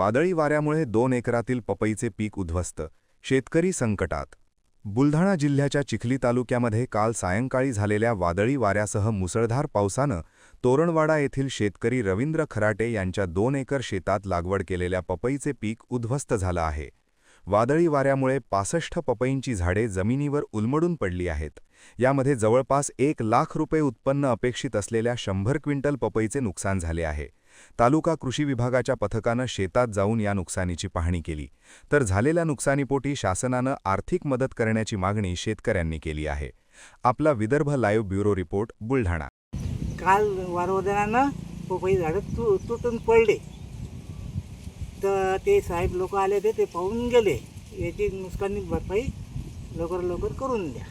वादळी वाऱ्यामुळे 2 एकरातील पपईचे पीक उद्ध्वस्त, शेतकरी संकटात। बुलढाणा जिल्ह्याच्या चिखली तालुक्यामध्ये काल सायंकाळी झालेल्या वादळी वाऱ्यासह मुसळधार पावसानं तोरणवाडा येथील शेतकरी रवींद्र खराटे यांच्या 2 एकर शेतात लागवड केलेल्या पपईचे पीक उद्ध्वस्त झालं आहे। वादळी वाऱ्यामुळे 65 पपईंची झाडे जमिनीवर उलमडून पडली आहेत। यामध्ये जवळपास 1 लाख रुपये उत्पन्न अपेक्षित असलेल्या 100 क्विंटल पपईचे नुकसान झाले आहे। तालुका कृषी विभागाच्या पथकानं शेतात जाऊन या नुकसानीची पाहणी केली, तर झालेल्या नुकसानीपोटी शासनानं आर्थिक मदत करण्याची मागणी शेतकऱ्यांनी केली आहे। आपला Vidarbha live bureau report, Buldhana. काल वादळानं पपई झाडं तुटून पडले, तर ते साहेब लोक आले ते पाहून गेले। याची नुकसानी भरपाई लवकर करून द्या।